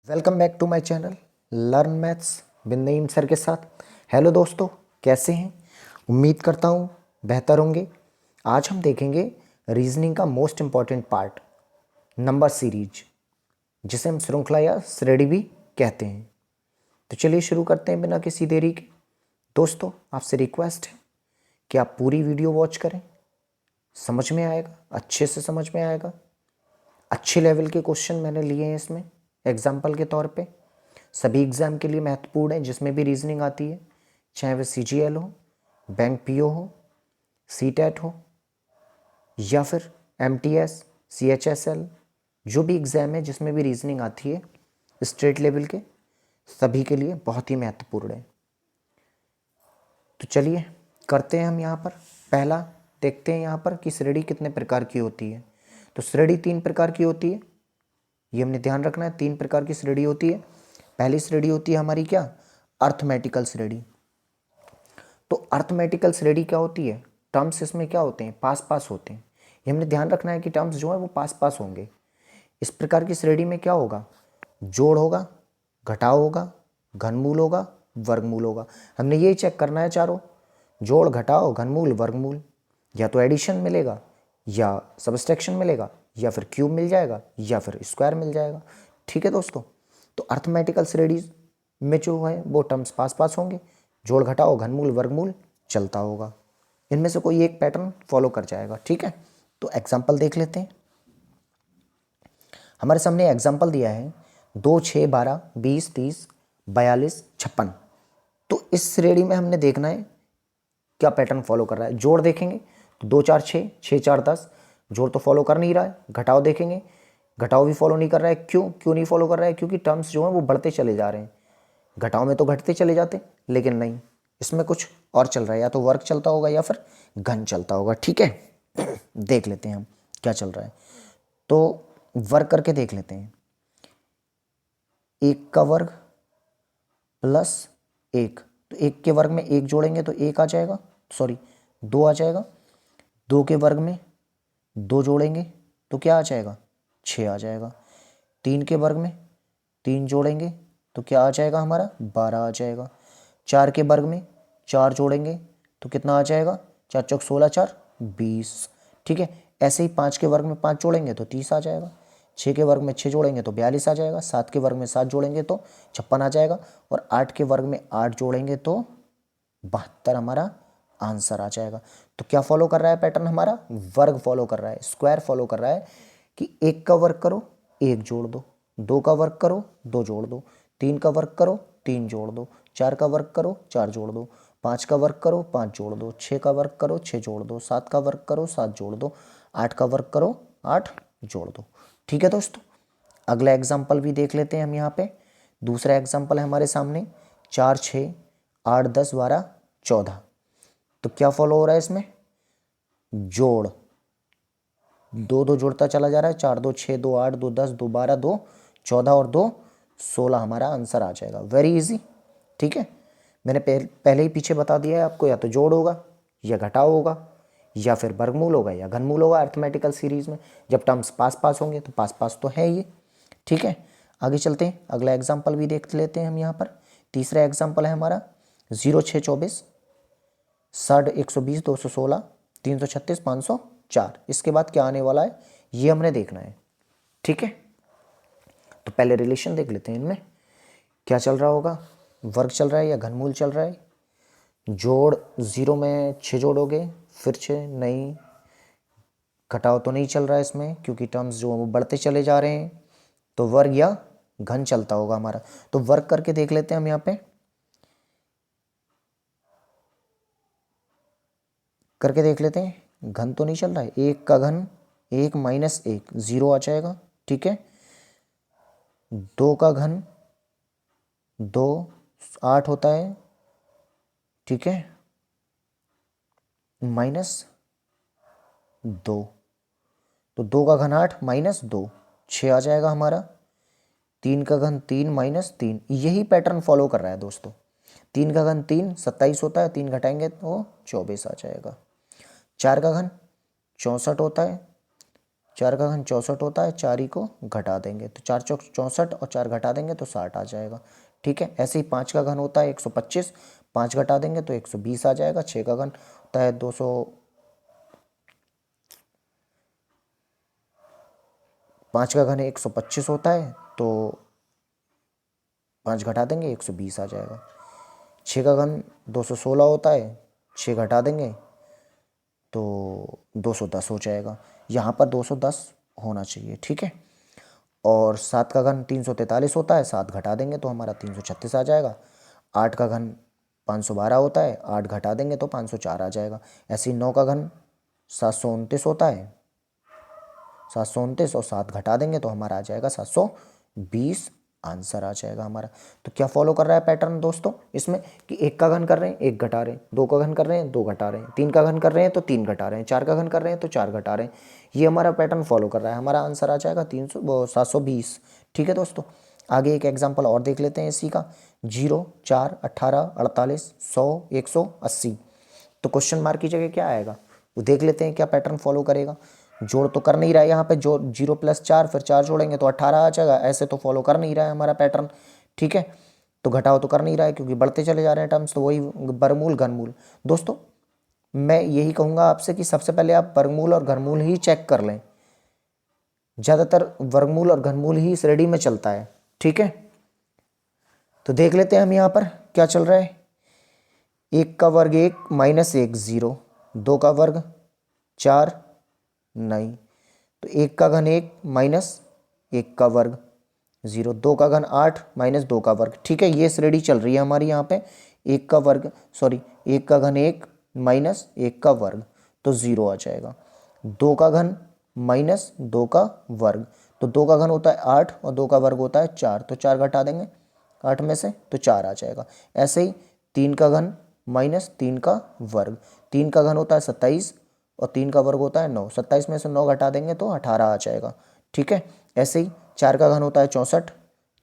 Welcome back to my channel learn maths with Naeem sir के साथ। Hello दोस्तों, कैसे हैं? उम्मीद करता हूँ बेहतर होंगे। आज हम देखेंगे रीजनिंग का most important part, number series, जिसे हम श्रृंखला या श्रेणी भी कहते हैं। तो चलिए शुरू करते हैं बिना किसी देरी के। दोस्तों, आपसे रिक्वेस्ट है कि आप पूरी वीडियो वॉच करें, समझ में आएगा, अच्छे से समझ में आएगा। अच्छे लेवल के क्वेश्चन मैंने लिए हैं इसमें एग्जाम्पल के तौर पे। सभी एग्ज़ाम के लिए महत्वपूर्ण है जिसमें भी रीजनिंग आती है, चाहे वह CGL हो, बैंक PO हो, CTET हो या फिर MTS, CHSL, जो भी एग्ज़ाम है जिसमें भी रीजनिंग आती है स्टेट लेवल के, सभी के लिए बहुत ही महत्वपूर्ण है। तो चलिए करते हैं हम यहाँ पर। पहला देखते हैं यहाँ पर कि श्रेणी कितने प्रकार की होती है। तो श्रेणी 3 प्रकार की होती है, ये हमने ध्यान रखना है। 3 प्रकार की श्रेणी होती है। पहली श्रेणी होती है हमारी क्या, अर्थमेटिकल श्रेणी। तो अर्थमेटिकल श्रेणी क्या होती है, टर्म्स इसमें क्या होते हैं, पास पास होते हैं। ये हमने ध्यान रखना है कि टर्म्स जो है वो पास पास होंगे। इस प्रकार की श्रेणी में क्या होगा, जोड़ होगा, घटाव होगा, घनमूल होगा, वर्गमूल होगा। हमने यही चेक करना है चारों, जोड़, घटाव, घनमूल, वर्गमूल। या तो एडिशन मिलेगा या सबट्रैक्शन मिलेगा या फिर क्यूब मिल जाएगा या फिर स्क्वायर मिल जाएगा। ठीक है दोस्तों, तो अर्थमेटिकल श्रेणी में जो है वो टर्म्स पास पास होंगे, जोड़, घटाव, घनमूल, वर्गमूल चलता होगा। इनमें से कोई एक पैटर्न फॉलो कर जाएगा। ठीक है, तो एग्जाम्पल देख लेते हैं। हमारे सामने एग्जाम्पल दिया है 2, 6, 12, 20, 30, 42, 56। तो इस श्रेणी में हमने देखना है क्या पैटर्न फॉलो कर रहा है। जोड़ देखेंगे तो 2, 4, 6, 6, 4, 10, जोड़ तो फॉलो कर नहीं रहा है। घटाव देखेंगे, घटाव भी फॉलो नहीं कर रहा है। क्यों नहीं फॉलो कर रहा है, क्योंकि टर्म्स जो है वो बढ़ते चले जा रहे हैं। घटाव में तो घटते चले जाते, लेकिन नहीं, इसमें कुछ और चल रहा है, या तो वर्ग चलता होगा या फिर घन चलता होगा। ठीक है, देख लेते हैं हम क्या चल रहा है। तो वर्ग करके देख लेते हैं। 1 का वर्ग प्लस 1, तो 1 के वर्ग में 1 जोड़ेंगे तो 1 आ जाएगा, सॉरी 2 आ जाएगा। 2 के वर्ग में 2 जोड़ेंगे तो क्या आ जाएगा, 6 आ जाएगा। 3 के वर्ग में 3 जोड़ेंगे तो क्या आ जाएगा हमारा, 12 आ जाएगा। 4 के वर्ग में 4 जोड़ेंगे तो कितना आ जाएगा, 4 चौक 16, 4 20। ठीक है, ऐसे ही 5 के वर्ग में 5 जोड़ेंगे तो 30 आ जाएगा। 6 के वर्ग में 6 जोड़ेंगे तो 42 आ जाएगा। 7 के वर्ग में 7 जोड़ेंगे तो 56 आ जाएगा। और 8 के वर्ग में 8 जोड़ेंगे तो 72 हमारा आंसर आ जाएगा। तो क्या फॉलो कर रहा है पैटर्न हमारा, वर्ग फॉलो कर रहा है, स्क्वायर फॉलो कर रहा है कि 1 का वर्ग करो 1 जोड़ दो, 2 का वर्ग करो 2 जोड़ दो, 3 का वर्ग करो 3 जोड़ दो, 4 का वर्ग करो 4 जोड़ दो, 5 का वर्ग करो 5 जोड़ दो, 6 का वर्ग करो 6 जोड़ दो, 7 का वर्ग करो 7 जोड़ दो, 8 का वर्ग करो 8 जोड़ दो। ठीक है दोस्तों, अगला एग्जाम्पल भी देख लेते हैं हम यहाँ पे। दूसरा एग्जाम्पल है हमारे सामने 4, 6, 8, 10, 12, 14। तो क्या फॉलो हो रहा है इसमें, जोड़, 2 2 जोड़ता चला जा रहा है। 4 2 6, 2 8, 2 10, 2 12, 2 14 और 2 16 हमारा आंसर आ जाएगा। Very easy. ठीक है, मैंने पहले ही पीछे बता दिया है आपको, या तो जोड़ होगा या घटाव होगा या फिर वर्गमूल होगा या घनमूल होगा। अर्थमेटिकल सीरीज में जब टर्म्स पास पास होंगे तो पास पास तो है ये। ठीक है, आगे चलते हैं, अगला एग्जाम्पल भी देख लेते हैं हम यहाँ पर। तीसरा एग्जाम्पल है हमारा 0, 6, 24, 60, 120, 216, 336, 504। इसके बाद क्या आने वाला है ये हमने देखना है। ठीक है, तो पहले रिलेशन देख लेते हैं, इनमें क्या चल रहा होगा, वर्ग चल रहा है या घनमूल चल रहा है। जोड़ 0 में 6 जोड़ोगे फिर 6, नहीं, घटाव तो नहीं चल रहा है इसमें क्योंकि टर्म्स जो वो बढ़ते चले जा रहे हैं, तो वर्ग या घन चलता होगा हमारा। तो वर्ग करके देख लेते हैं हम यहाँ पे, करके देख लेते हैं। घन तो नहीं चल रहा है, 1 का घन 1 माइनस 1 0 आ जाएगा। ठीक है, 2 का घन 2 8 होता है। ठीक है, माइनस 2, तो 2 का घन 8 माइनस 2 6 आ जाएगा हमारा। 3 का घन 3 माइनस 3, यही पैटर्न फॉलो कर रहा है दोस्तों। 3 का घन 3 27 होता है, 3 घटाएंगे तो 24 आ जाएगा। 4 का घन 64 होता है, 4 का घन 64 होता है, 4 ही को घटा देंगे तो 4 चौक 64 और 4 घटा देंगे तो 60 आ जाएगा। ठीक है, ऐसे ही 5 का घन होता है 125, 5 घटा देंगे तो 120 आ जाएगा। 6 का घन होता है 200, 5 का घन 125 होता है तो 5 घटा देंगे 120 आ जाएगा। 6 का घन 216 होता है, 6 घटा देंगे तो 210 हो जाएगा। यहाँ पर 210 होना चाहिए। ठीक है, और 7 का घन 343 होता है, 7 घटा देंगे तो हमारा 336 आ जाएगा। 8 का घन 512 होता है, 8 घटा देंगे तो 504 आ जाएगा। ऐसे ही 9 का घन 729 होता है, 729 और 7 घटा देंगे तो हमारा आ जाएगा 720, आंसर आ जाएगा हमारा। तो क्या फॉलो कर रहा है पैटर्न दोस्तों इसमें कि 1 का घन कर रहे हैं 1 घटा रहे हैं, 2 का घन कर रहे हैं 2 घटा रहे हैं, 3 का घन कर रहे हैं तो 3 घटा रहे हैं, 4 का घन कर रहे हैं तो 4 घटा रहे हैं। ये हमारा पैटर्न फॉलो कर रहा है, हमारा आंसर आ जाएगा 720। ठीक है दोस्तों, आगे एक एग्जाम्पल और देख लेते हैं इसी का। 0, 4, 18, 48, 100, 180। तो क्वेश्चन मार्क की जगह क्या आएगा वो देख लेते हैं, क्या पैटर्न फॉलो करेगा। जोड़ तो कर नहीं रहा है यहाँ पे, जो 0 + 4 फिर 4 जोड़ेंगे तो 18 आ जाएगा, ऐसे तो फॉलो कर नहीं रहा है हमारा पैटर्न। ठीक है, तो घटाव तो कर नहीं रहा है क्योंकि बढ़ते चले जा रहे हैं टर्म्स, तो वही वर्गमूल घनमूल। दोस्तों मैं यही कहूँगा आपसे कि सबसे पहले आप वर्गमूल और घनमूल ही चेक कर लें, ज़्यादातर वर्गमूल और घनमूल ही इस रेडी में चलता है। ठीक है, तो देख लेते हैं हम यहाँ पर क्या चल रहा है। 1 का वर्ग 1 - 1 0, 2 का वर्ग 4 नहीं, तो 1 का घन 1 - 1 का वर्ग 0, 2 का घन 8 - 2 का वर्ग। ठीक है, ये श्रेणी चल रही है हमारी यहाँ पे। 1 का वर्ग 1 का घन 1 - 1 का वर्ग तो 0 आ जाएगा। 2 का घन - 2 का वर्ग, तो 2 का घन होता है 8 और 2 का वर्ग होता है 4, तो 4 घटा देंगे 8 में से तो 4 आ जाएगा। ऐसे ही 3 का घन - 3 का वर्ग, 3 का घन होता है 27 और 3 का वर्ग होता है 9, 27 में से 9 घटा देंगे तो 18 आ जाएगा। ठीक है, ऐसे ही 4 का घन होता है 64,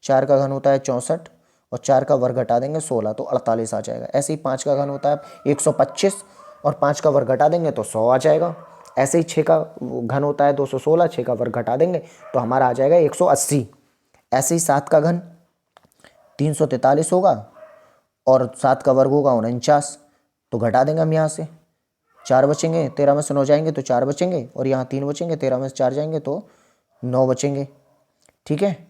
4 का घन होता है 64 और 4 का वर्ग घटा देंगे 16 तो 48 आ जाएगा। ऐसे ही 5 का घन होता है 125 और 5 का वर्ग घटा देंगे तो 100 आ जाएगा। ऐसे ही 6 का घन होता है 216, 6 का वर्ग घटा देंगे तो हमारा आ जाएगा 180। ऐसे ही 7 का घन 343 होगा और 7 का वर्ग होगा 49, तो घटा देंगे हम यहाँ से, 4 बचेंगे, 13 में से 9 जाएंगे तो 4 बचेंगे और यहाँ 3 बचेंगे, 13 में से 4 जाएंगे तो 9 बचेंगे। ठीक है,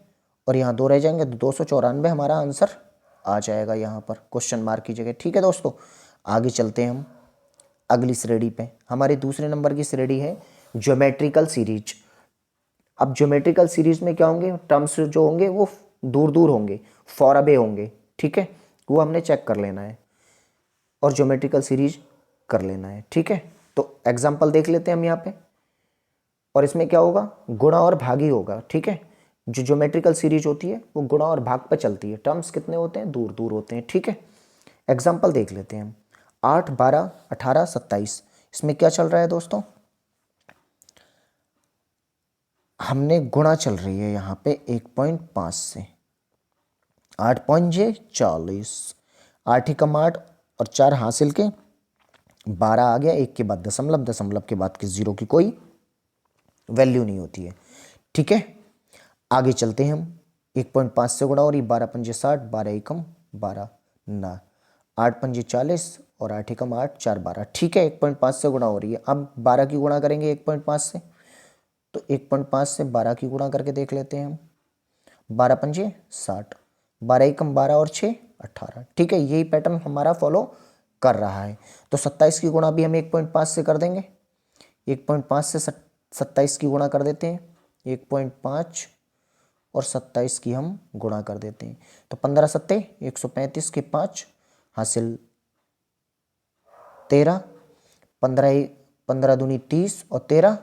और यहाँ 2 रह जाएंगे तो 294 हमारा आंसर आ जाएगा यहाँ पर क्वेश्चन मार्क की जगह। ठीक है दोस्तों, आगे चलते हैं हम अगली श्रेणी पे। हमारी दूसरे नंबर की श्रेणी है ज्योमेट्रिकल सीरीज। अब ज्योमेट्रिकल सीरीज में क्या होंगे, टर्म्स जो होंगे वो दूर दूर होंगे, फॉर अवे होंगे। ठीक है, वो हमने चेक कर लेना है और ज्योमेट्रिकल सीरीज कर लेना है। ठीक है, तो एग्जाम्पल देख लेते हैं हम यहाँ पे, और इसमें क्या होगा, गुणा और भाग ही होगा। ठीक है, जो ज्योमेट्रिकल सीरीज होती है वो गुणा और भाग पर चलती है, टर्म्स कितने होते हैं, दूर दूर होते हैं। ठीक है, एग्जाम्पल देख लेते हैं हम। 8, 12, 18, 27, इसमें क्या चल रहा है दोस्तों, हमने गुणा चल रही है यहाँ पे 1.5 से, 8 × 5 = 40, 8 × 8 और 4 हासिल के 12 आ गया। 1 के बाद दशमलव, दशमलव के बाद के 0 की कोई वैल्यू नहीं होती है। ठीक है, आगे चलते हैं हम। 1.5 से गुणा हो रही, 12 × 5 = 60, 12 × 1 = 12 ना, 8 × 5 = 40 और 8 × 8 = 4, 12। ठीक है, 1.5 से गुणा हो रही है। अब 12 की गुणा करेंगे 1.5 से, तो 1.5 से 12 की गुणा करके देख लेते हैं हम। 12 × 5 = 60, 12 × 12 और 6 = 18। ठीक है, यही पैटर्न हमारा फॉलो कर रहा है। तो 27 की गुणा भी हम 1.5 से कर देंगे, 1.5 से 27 की गुणा कर देते हैं, 1.5 और 27 की हम गुणा कर देते हैं, तो 15 × 7 = 135 के 5 हासिल 13, 15 दूनी 30 और 13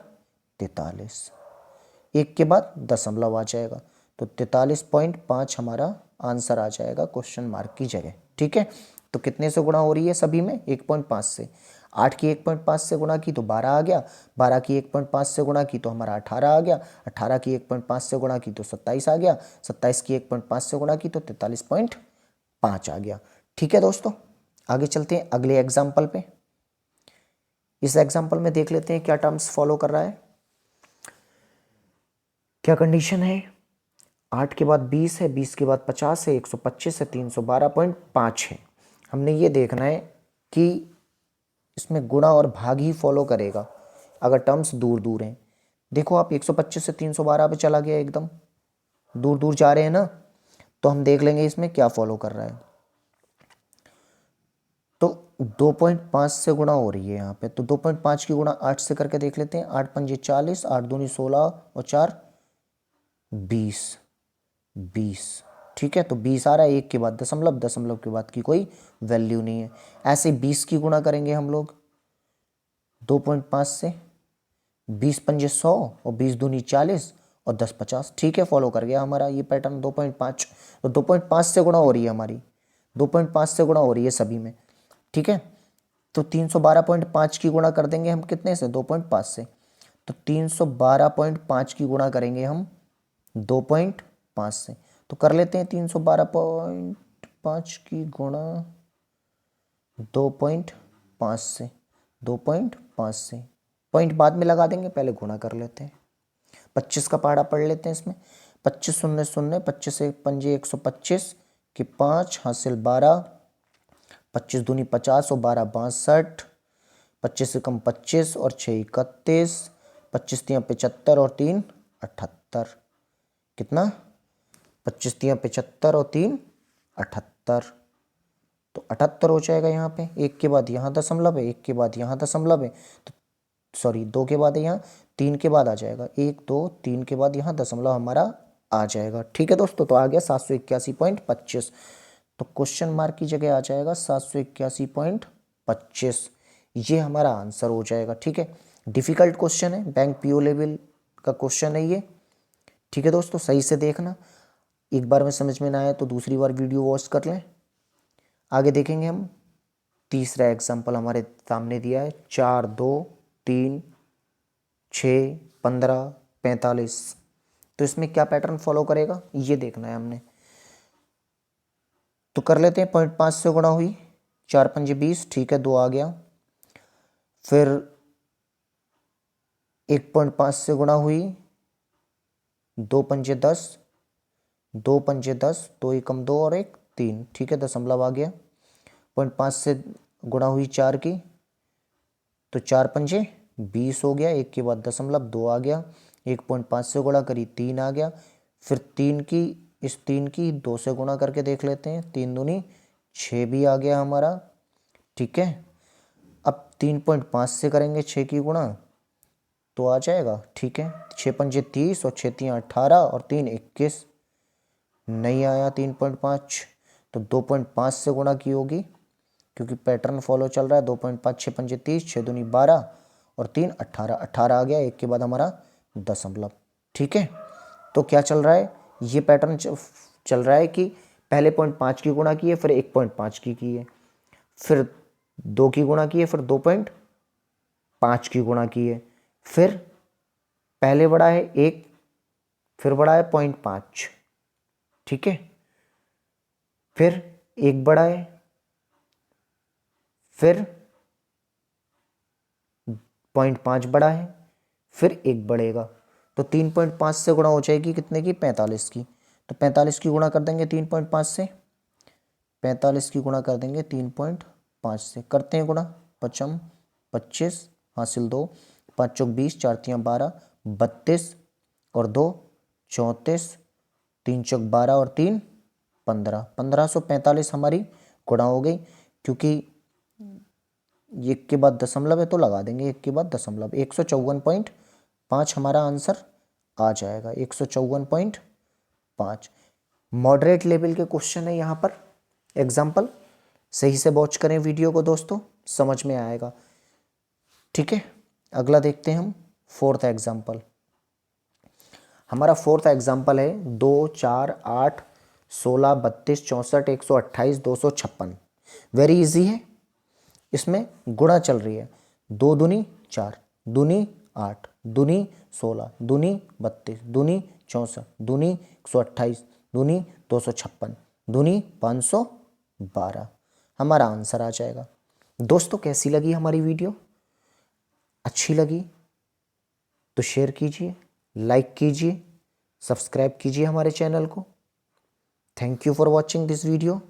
43, 1 के बाद दशमलव आ जाएगा, तो 43.5 हमारा आंसर आ जाएगा क्वेश्चन मार्क की जगह। ठीक है, तो कितने से गुणा हो रही है सभी में, 1.5 से। 8 की 1.5 से गुणा की तो 12 आ गया, 12 की 1.5 से गुणा की तो हमारा 18 आ गया, 18 की 1.5 से गुणा की तो 27 आ गया, 27 की 1.5 से गुणा की तो 43.5 आ गया। ठीक है दोस्तों, आगे चलते हैं अगले एग्जाम्पल पे। इस एग्जाम्पल में देख लेते हैं क्या टर्म्स फॉलो कर रहा है। क्या कंडीशन है? 8 के बाद 20 है, 20 के बाद 50 है, 125 है, 312.5 है। हमने ये देखना है कि इसमें गुणा और भाग ही फॉलो करेगा अगर टर्म्स दूर दूर हैं। देखो आप 125 से 312 पे चला गया, एकदम दूर दूर जा रहे हैं ना, तो हम देख लेंगे इसमें क्या फॉलो कर रहा है। तो 2.5 से गुणा हो रही है यहाँ पे, तो 2.5 की गुणा 8 से करके देख लेते हैं। 8 पंजे 40, 8 दूनी 16 और 4 20, 20। ठीक है, तो 20 आ रहा है, एक के बाद दशमलव, दशमलव के बाद की कोई वैल्यू नहीं है। ऐसे 20 की गुणा करेंगे हम लोग 2.5 से, 20 पंजे 100 और 20 दूनी 40 और 10 50। ठीक है, फॉलो कर गया हमारा ये पैटर्न 2.5। तो 2.5 से गुणा हो रही है हमारी, 2.5 से गुणा हो रही है सभी में। ठीक है, तो 312.5 की गुणा कर देंगे हम कितने से? 2.5 से। तो 312.5 की गुणा करेंगे हम 2.5 से। तो कर लेते हैं 312.5 की गुणा 2.5 से, 2.5 से। पॉइंट बाद में लगा देंगे, पहले गुणा कर लेते हैं। 25 का पहाड़ा पढ़ लेते हैं इसमें। 25 शून्य शून्य, 25 एक पंजे 125 की 5 हासिल 12, 25 दूनी 50 और 12 62, 25 से कम 25 और 6 31, 25 तियाँ 75 और 3 78। कितना? 25 तियाँ 75 और 3 78। तो 78 हो जाएगा यहाँ पे। एक के बाद यहाँ दशमलव है, एक के बाद यहाँ दशमलव है, तो सॉरी 2 के बाद है यहाँ, 3 के बाद आ जाएगा, 1 2 3 के बाद यहाँ दशमलव हमारा आ जाएगा। ठीक है दोस्तों, तो आ गया 781.25। तो क्वेश्चन मार्क की जगह आ जाएगा 781.25। ये हमारा आंसर हो जाएगा। ठीक है, डिफिकल्ट क्वेश्चन है, बैंक पीओ लेवल का क्वेश्चन है ये। ठीक है दोस्तों, सही से देखना, एक बार में समझ में ना आए तो दूसरी बार वीडियो वॉच कर लें। आगे देखेंगे हम। तीसरा एग्जाम्पल हमारे सामने दिया है 4 2 3 6 15 45। तो इसमें क्या पैटर्न फॉलो करेगा ये देखना है हमने। तो कर लेते हैं, 0.5 से गुणा हुई, 4 पंजे 20, ठीक है 2 आ गया। फिर 1.5 से गुणा हुई, 2 पंजे 10, 2 पंजे 10, 2 एकम 2 और 1 3, ठीक है दशमलव आ गया। 0.5 से गुणा हुई 4 की, तो 4 पंजे 20 हो गया, एक के बाद दशमलव 2 आ गया। 1.5 से गुणा करी 3 आ गया। फिर 3 की, इस 3 की 2 से गुणा करके देख लेते हैं, 3 दूनी 6 भी आ गया हमारा। ठीक है, अब 3.5 से करेंगे 6 की गुणा तो आ जाएगा। ठीक है, 6 पंजे 30 और 6 तियाँ 18 और 3 21। नहीं आया 3.5, तो 2.5 से गुणा की होगी क्योंकि पैटर्न फॉलो चल रहा है। 2.5 6 पंजे 30, 6 दूनी 12 और 3 18, 18 आ गया, एक के बाद हमारा दशमलव। ठीक है, तो क्या चल रहा है, ये पैटर्न चल रहा है कि पहले 0.5 की गुणा की है, फिर 1.5 की है, फिर 2 की गुणा की है, फिर 2.5 की गुणा की है, फिर पहले बढ़ा है 1, फिर बढ़ा है 0.5। ठीक है, फिर 1 बढ़ा है, फिर 0.5 बढ़ा है, फिर 1 बढ़ेगा, तो 3.5 से गुणा हो जाएगी कितने की? 45 की। तो 45 की गुणा कर देंगे 3.5 से, 45 की गुणा कर देंगे 3.5 से। करते हैं गुणा, 55 25 हासिल 2, 5 चौक 20, 4 तियाँ 12 32 और 2 34, 3 चौक 12 और 3 15, 1545 हमारी गुणा हो गई। क्योंकि एक के बाद दशमलव है तो लगा देंगे एक के बाद दशमलव। 154.5 हमारा आंसर आ जाएगा, 154.5। मॉडरेट लेवल के क्वेश्चन है यहाँ पर एग्जाम्पल, सही से वॉच करें वीडियो को दोस्तों, समझ में आएगा। ठीक है, अगला देखते हैं हम फोर्थ एग्जाम्पल। हमारा फोर्थ एग्जाम्पल है 2 4 8 16 32 64 128 256। वेरी इजी है, इसमें गुणा चल रही है। 2 दूनी 4, दूनी 8, दूनी 16, दूनी 32, दूनी 64, दूनी 128, दूनी 256, दूनी 512 हमारा आंसर आ जाएगा। दोस्तों कैसी लगी हमारी वीडियो? अच्छी लगी तो शेयर कीजिए, लाइक कीजिए सब्सक्राइब कीजिए हमारे चैनल को। Thank you for watching this video.